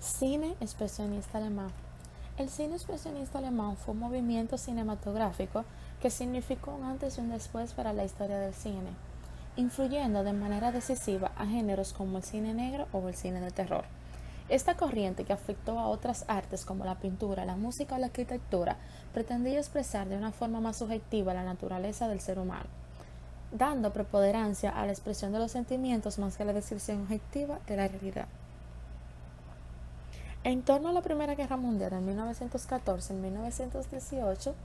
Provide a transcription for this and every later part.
Cine expresionista alemán. El cine expresionista alemán fue un movimiento cinematográfico que significó un antes y un después para la historia del cine, influyendo de manera decisiva a géneros como el cine negro o el cine de terror. Esta corriente, que afectó a otras artes como la pintura, la música o la arquitectura, pretendía expresar de una forma más subjetiva la naturaleza del ser humano, dando preponderancia a la expresión de los sentimientos más que a la descripción objetiva de la realidad. En torno a la Primera Guerra Mundial en 1914 y 1918,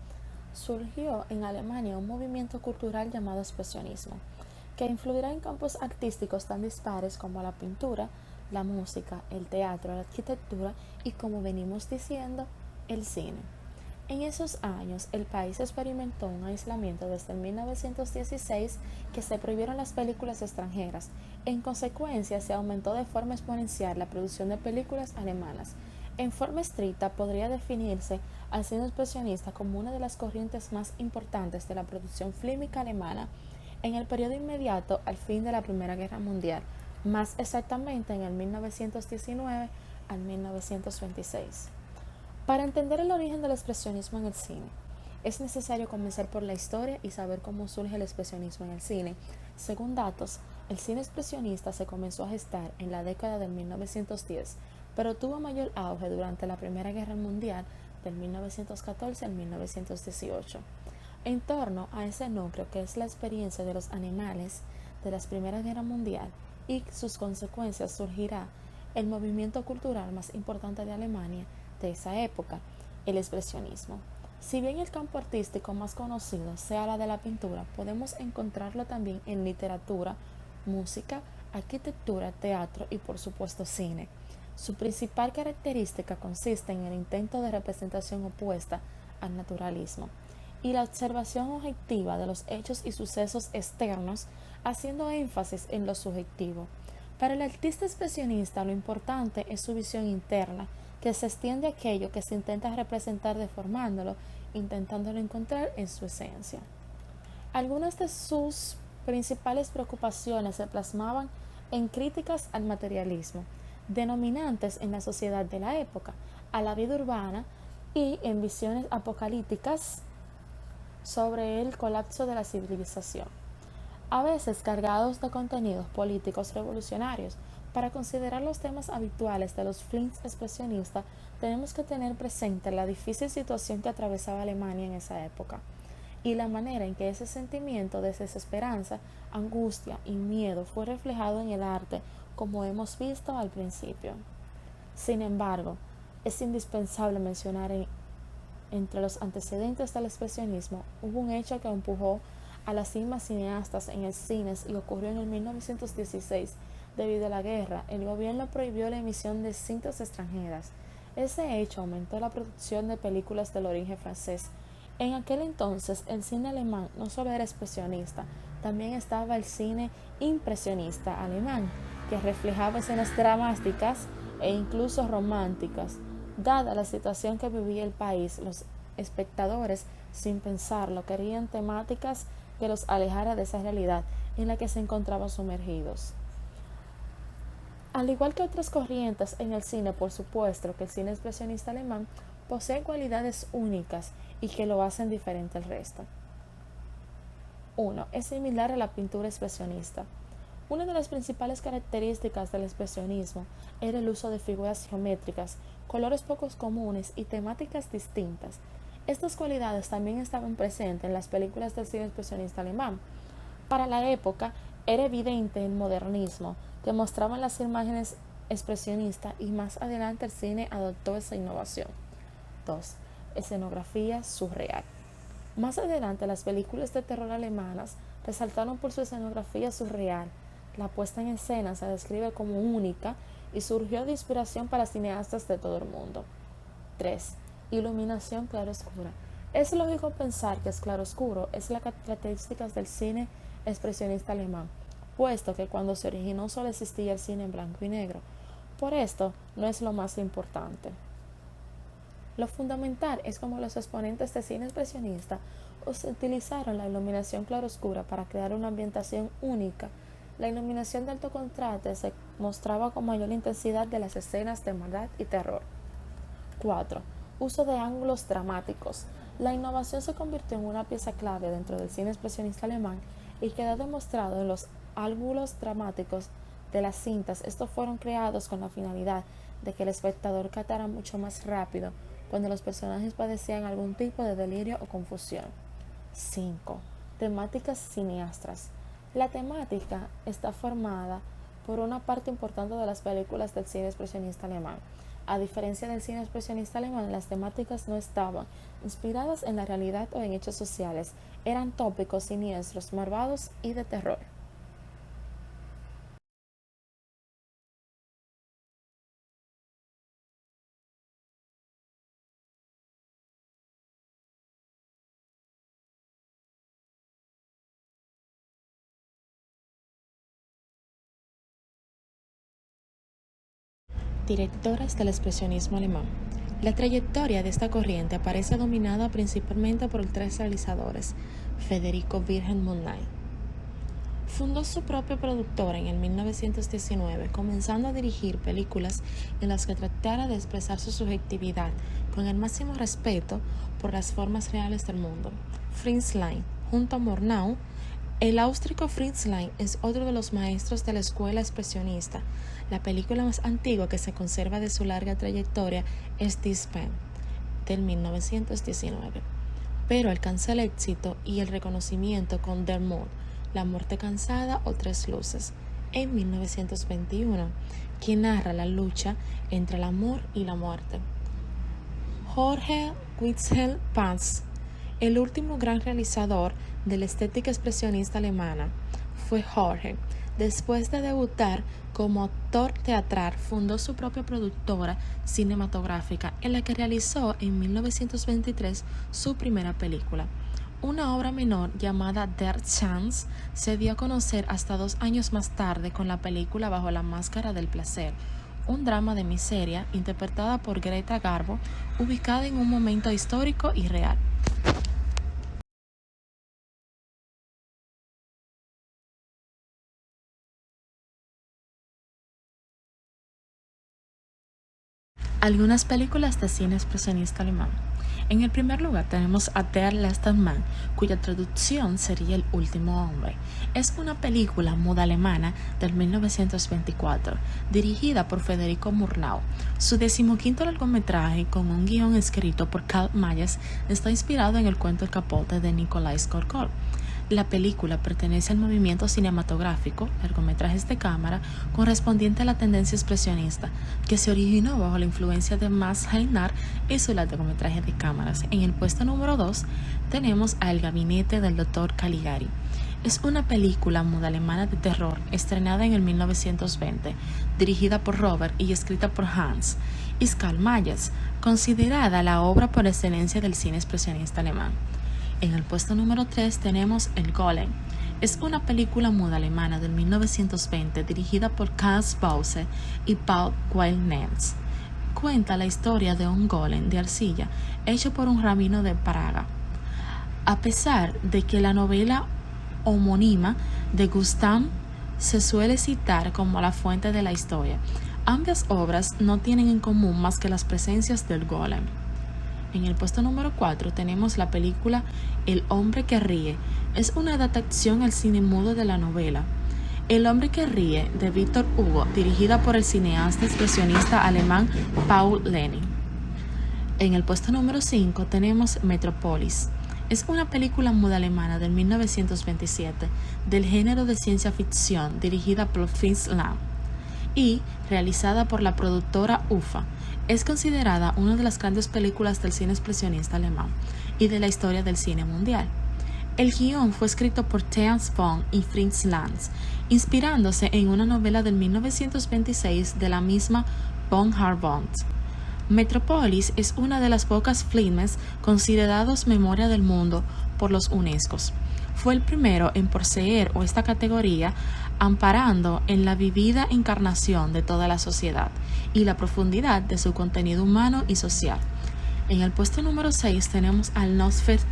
surgió en Alemania un movimiento cultural llamado expresionismo, que influirá en campos artísticos tan dispares como la pintura, la música, el teatro, la arquitectura y, como venimos diciendo, el cine. En esos años, el país experimentó un aislamiento desde 1916, que se prohibieron las películas extranjeras. En consecuencia, se aumentó de forma exponencial la producción de películas alemanas. En forma estricta, podría definirse al cine expresionista como una de las corrientes más importantes de la producción fílmica alemana en el periodo inmediato al fin de la Primera Guerra Mundial, más exactamente en el 1919 al 1926. Para entender el origen del expresionismo en el cine, es necesario comenzar por la historia y saber cómo surge el expresionismo en el cine. Según datos, el cine expresionista se comenzó a gestar en la década de 1910, pero tuvo mayor auge durante la Primera Guerra Mundial del 1914 al 1918. En torno a ese núcleo, que es la experiencia de los animales de la Primera Guerra Mundial y sus consecuencias, surgirá el movimiento cultural más importante de Alemania de esa época, el expresionismo. Si bien el campo artístico más conocido sea la de la pintura, podemos encontrarlo también en literatura, música, arquitectura, teatro y, por supuesto, cine. Su principal característica consiste en el intento de representación opuesta al naturalismo y la observación objetiva de los hechos y sucesos externos, haciendo énfasis en lo subjetivo. Para el artista expresionista, lo importante es su visión interna, que se extiende a aquello que se intenta representar deformándolo, intentándolo encontrar en su esencia. Algunas de sus principales preocupaciones se plasmaban en críticas al materialismo, denominantes en la sociedad de la época, a la vida urbana y en visiones apocalípticas sobre el colapso de la civilización, a veces cargados de contenidos políticos revolucionarios. Para considerar los temas habituales de los films expresionistas, tenemos que tener presente la difícil situación que atravesaba Alemania en esa época y la manera en que ese sentimiento de desesperanza, angustia y miedo fue reflejado en el arte, como hemos visto al principio. Sin embargo, es indispensable mencionar entre los antecedentes del expresionismo hubo un hecho que empujó a las cimas cineastas en el cine y ocurrió en el 1916. Debido a la guerra, el gobierno prohibió la emisión de cintas extranjeras. Ese hecho aumentó la producción de películas del origen francés. En aquel entonces, el cine alemán no solo era expresionista, también estaba el cine impresionista alemán, que reflejaba escenas dramáticas e incluso románticas. Dada la situación que vivía el país, los espectadores, sin pensarlo, querían temáticas que los alejara de esa realidad en la que se encontraban sumergidos. Al igual que otras corrientes en el cine, por supuesto que el cine expresionista alemán posee cualidades únicas y que lo hacen diferente al resto. 1. Es similar a la pintura expresionista. Una de las principales características del expresionismo era el uso de figuras geométricas, colores poco comunes y temáticas distintas. Estas cualidades también estaban presentes en las películas del cine expresionista alemán. Para la época era evidente el modernismo que mostraban las imágenes expresionistas, y más adelante el cine adoptó esa innovación. 2. Escenografía surreal. Más adelante las películas de terror alemanas resaltaron por su escenografía surreal. La puesta en escena se describe como única y surgió de inspiración para cineastas de todo el mundo. 3. Iluminación claroscura. Es lógico pensar que es claroscuro es la característica del cine expresionista alemán, puesto que cuando se originó solo existía el cine en blanco y negro. Por esto, no es lo más importante. Lo fundamental es cómo los exponentes de cine expresionista utilizaron la iluminación claroscura para crear una ambientación única La iluminación de alto contraste se mostraba con mayor intensidad de las escenas de maldad y terror. 4. Uso de ángulos dramáticos. La innovación se convirtió en una pieza clave dentro del cine expresionista alemán y quedó demostrado en los ángulos dramáticos de las cintas. Estos fueron creados con la finalidad de que el espectador captara mucho más rápido cuando los personajes padecían algún tipo de delirio o confusión. 5. Temáticas cineastas. La temática está formada por una parte importante de las películas del cine expresionista alemán. A diferencia del cine expresionista alemán, las temáticas no estaban inspiradas en la realidad o en hechos sociales, eran tópicos siniestros, malvados y de terror. Directoras del expresionismo alemán. La trayectoria de esta corriente aparece dominada principalmente por tres realizadores: Federico Wilhelm Munnay. Fundó su propia productora en el 1919, comenzando a dirigir películas en las que tratara de expresar su subjetividad con el máximo respeto por las formas reales del mundo. Fritz Lang, junto a Murnau. El austríaco Fritz Lang es otro de los maestros de la escuela expresionista. La película más antigua que se conserva de su larga trayectoria es Die Spannung, del 1919, pero alcanza el éxito y el reconocimiento con Der Mord, La muerte cansada o Tres luces, en 1921, quien narra la lucha entre el amor y la muerte. Jorge Wilhelm Paz, el último gran realizador de la estética expresionista alemana, fue Jorge. Después de debutar como actor teatral, fundó su propia productora cinematográfica, en la que realizó en 1923 su primera película. Una obra menor llamada Der Chance se dio a conocer hasta 2 años más tarde con la película Bajo la máscara del placer, un drama de miseria interpretada por Greta Garbo, ubicada en un momento histórico y real. Algunas películas de cine expresionista alemán. En el primer lugar tenemos a Der letzte Mann, cuya traducción sería El último hombre. Es una película muda alemana del 1924, dirigida por Federico Murnau. Su 15º largometraje, con un guión escrito por Karl Mayes, está inspirado en el cuento El capote de Nikolai Gogol. La película pertenece al movimiento cinematográfico, largometrajes de cámara, correspondiente a la tendencia expresionista, que se originó bajo la influencia de Max Reinhardt y su largometraje de cámaras. En el puesto número 2 tenemos a El gabinete del Dr. Caligari. Es una película muda alemana de terror estrenada en el 1920, dirigida por Robert y escrita por Hans Karl Mayes, considerada la obra por excelencia del cine expresionista alemán. En el puesto número 3 tenemos El Golem. Es una película muda alemana del 1920 dirigida por Karl Bause y Paul Weilnitz. Cuenta la historia de un golem de arcilla hecho por un rabino de Praga. A pesar de que la novela homónima de Gustav se suele citar como la fuente de la historia, ambas obras no tienen en común más que las presencias del golem. En el puesto número 4 tenemos la película El hombre que ríe. Es una adaptación al cine mudo de la novela El hombre que ríe, de Victor Hugo, dirigida por el cineasta expresionista alemán Paul Lenin. En el puesto número 5 tenemos Metrópolis. Es una película muda alemana del 1927 del género de ciencia ficción, dirigida por Fritz Lang y realizada por la productora UFA. Es considerada una de las grandes películas del cine expresionista alemán y de la historia del cine mundial. El guión fue escrito por Theodor Von y Fritz Lang, inspirándose en una novela del 1926 de la misma von Harbont. Metrópolis es una de las pocas filmes considerados Memoria del Mundo por los UNESCO. Fue el primero en poseer esta categoría, amparando en la vivida encarnación de toda la sociedad y la profundidad de su contenido humano y social. En el puesto número 6 tenemos al Nosferatu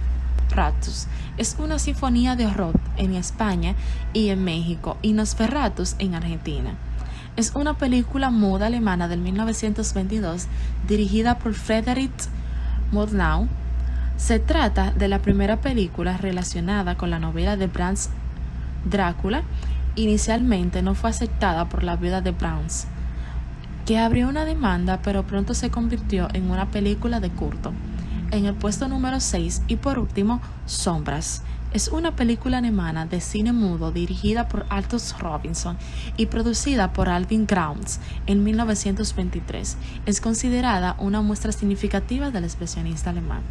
Nosferatu es una sinfonía de horror en España y en México y Nosferatu en Argentina. Es una película muda alemana del 1922 dirigida por Friedrich Murnau. Se trata de la primera película relacionada con la novela de Bram Drácula. Inicialmente no fue aceptada por la viuda de Bram, que abrió una demanda, pero pronto se convirtió en una película de culto. En el puesto número 6 y por último, Sombras. Es una película alemana de cine mudo dirigida por Altus Robinson y producida por Alvin Grauns en 1923. Es considerada una muestra significativa del expresionista alemán.